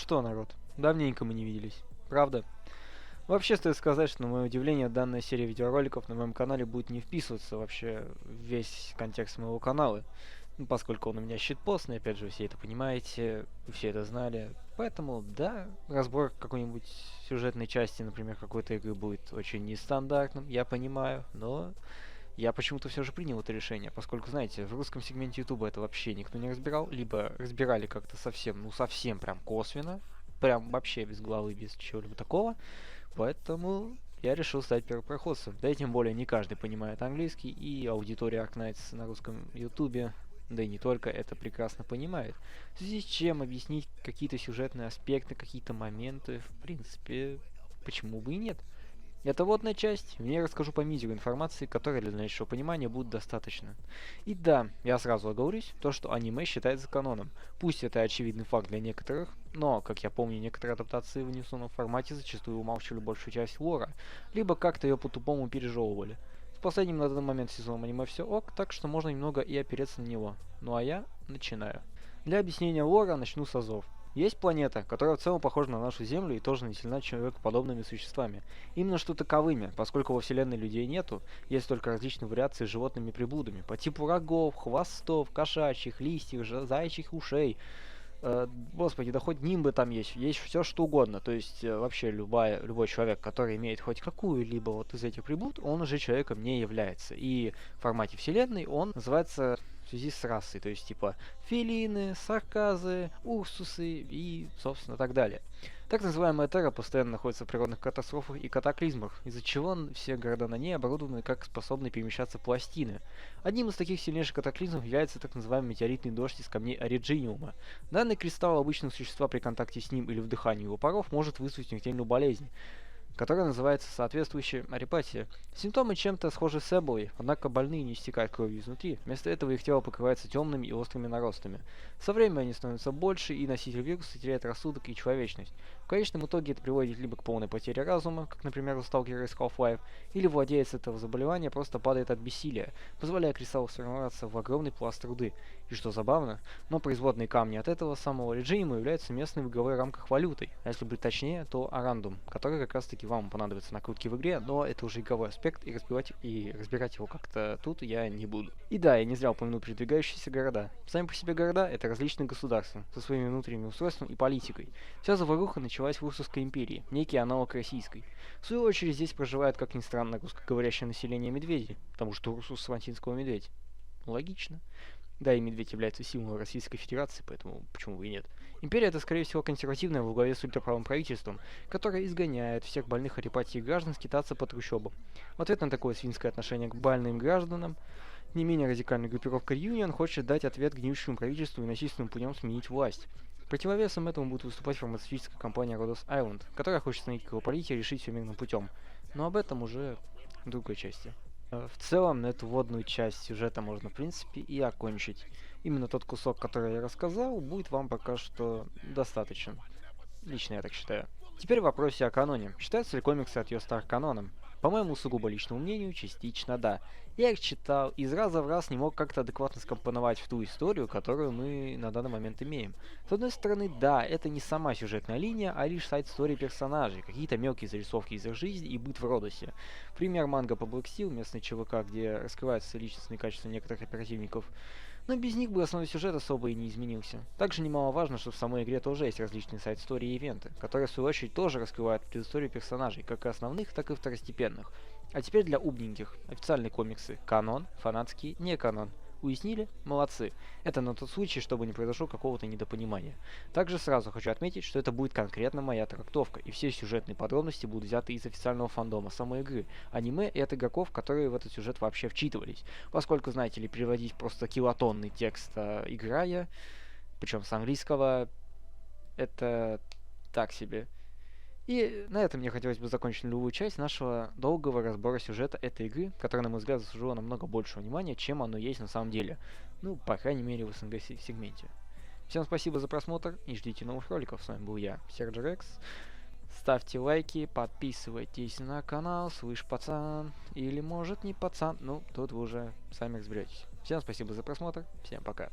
что, народ, давненько мы не виделись, правда? Вообще, стоит сказать, что, на мое удивление, данная серия видеороликов на моем канале будет не вписываться вообще в весь контекст моего канала. Ну, поскольку он у меня щитпостный, опять же, вы все это понимаете, вы все это знали. Поэтому, да, разбор какой-нибудь сюжетной части, например, какой-то игры будет очень нестандартным, я понимаю, но я почему-то все же принял это решение, поскольку, знаете, в русском сегменте Ютуба это вообще никто не разбирал, либо разбирали как-то совсем, ну совсем прям косвенно, прям вообще без головы, без чего-либо такого, поэтому я решил стать первопроходцем. Да и тем более не каждый понимает английский, и аудитория Arknights на русском Ютубе, да и не только, это прекрасно понимает. В связи с чем объяснить какие-то сюжетные аспекты, какие-то моменты, в принципе, почему бы и нет. Это вводная часть, в ней расскажу по мизеру информации, которой для дальнейшего понимания будет достаточно. И да, я сразу оговорюсь, то что аниме считается каноном. Пусть это очевидный факт для некоторых, но, как я помню, некоторые адаптации в анимационном формате зачастую умалчивали большую часть лора, либо как-то ее по-тупому пережевывали. С последним на данный момент сезоном аниме все ок, так что можно немного и опереться на него. Ну а я начинаю. Для объяснения лора начну с азов. Есть планета, которая в целом похожа на нашу Землю и тоже населена человекоподобными существами. Именно что таковыми, поскольку во Вселенной людей нету, есть только различные вариации с животными приблудами, по типу рогов, хвостов, кошачьих, листьев, заячьих ушей. Господи, да хоть нимбы там есть все что угодно. То есть вообще любой человек, который имеет хоть какую-либо вот из этих приблуд, он уже человеком не является. И в формате Вселенной он называется в связи с расой, то есть типа фелины, сарказы, урсусы и, собственно, так далее. Так называемая Терра постоянно находится в природных катастрофах и катаклизмах, из-за чего все города на ней оборудованы как способные перемещаться пластины. Одним из таких сильнейших катаклизмов является так называемый метеоритный дождь из камней Ориджиниума. Данный кристалл обычного существа при контакте с ним или вдыхании его паров может вызвать смертельную болезнь, которая называется соответствующая арепатия. Симптомы чем-то схожи с эболой, однако больные не истекают кровью изнутри, вместо этого их тело покрывается темными и острыми наростами. Со временем они становятся больше, и носитель вируса теряет рассудок и человечность. В конечном итоге это приводит либо к полной потере разума, как, например, у сталкера из Half-Life, или владелец этого заболевания просто падает от бессилия, позволяя кристаллу сформироваться в огромный пласт руды. И что забавно, но производные камни от этого самого режима являются местной в игровых рамках валютой, а если быть точнее, то арандум, который как раз таки вам понадобится накрутки в игре, но это уже игровой аспект, и разбирать его как-то тут я не буду. И да, я не зря упомянул передвигающиеся города. Сами по себе города — это различные государства, со своими внутренним устройством и политикой. Вся заваруха началась в Урсусской империи, некий аналог российской. В свою очередь здесь проживает, как ни странно, русскоговорящее население медведей, потому что Урсус с латинского медведь. Логично. Да, и медведь является символом Российской Федерации, поэтому почему бы и нет. Империя — это, скорее всего, консервативная во главе с ультраправым правительством, которое изгоняет всех больных арепатией граждан скитаться по трущобам. В ответ на такое свинское отношение к больным гражданам, не менее радикальная группировка Union хочет дать ответ гнившему правительству и насильственным путем сменить власть. Противовесом этому будет выступать фармацевтическая компания Rhodos Island, которая хочет остановить кровопролитие и решить все мирным путем. Но об этом уже в другой части. В целом, на эту вводную часть сюжета можно, в принципе, и окончить. Именно тот кусок, который я рассказал, будет вам пока что достаточен. Лично я так считаю. Теперь в вопросе о каноне. Считаются ли комиксы от Йостар каноном? По моему сугубо личному мнению, частично да. Я их читал, и из раза в раз не мог как-то адекватно скомпоновать в ту историю, которую мы на данный момент имеем. С одной стороны, да, это не сама сюжетная линия, а лишь сайт-стори персонажей, какие-то мелкие зарисовки из их жизни и быт в Родосе. Пример манга по Black Steel, местный ЧВК, где раскрываются личностные качества некоторых оперативников. Но без них бы основной сюжет особо и не изменился. Также немаловажно, что в самой игре тоже есть различные сайт-стори и ивенты, которые в свою очередь тоже раскрывают предысторию персонажей, как и основных, так и второстепенных. А теперь для умненьких. Официальные комиксы. Канон, фанатские, не канон. Уяснили? Молодцы. Это на тот случай, чтобы не произошло какого-то недопонимания. Также сразу хочу отметить, что это будет конкретно моя трактовка, и все сюжетные подробности будут взяты из официального фандома самой игры, аниме и от игроков, которые в этот сюжет вообще вчитывались. Поскольку, знаете ли, переводить просто килотонный текст играя, причем с английского, это так себе. И на этом мне хотелось бы закончить нулевую часть нашего долгого разбора сюжета этой игры, которая, на мой взгляд, заслужила намного большего внимания, чем оно есть на самом деле. Ну, по крайней мере, в СНГ сегменте. Всем спасибо за просмотр и ждите новых роликов. С вами был я, Серджи Рекс. Ставьте лайки, подписывайтесь на канал, слышь, пацан. Или может не пацан, ну, тут вы уже сами разберетесь. Всем спасибо за просмотр, всем пока.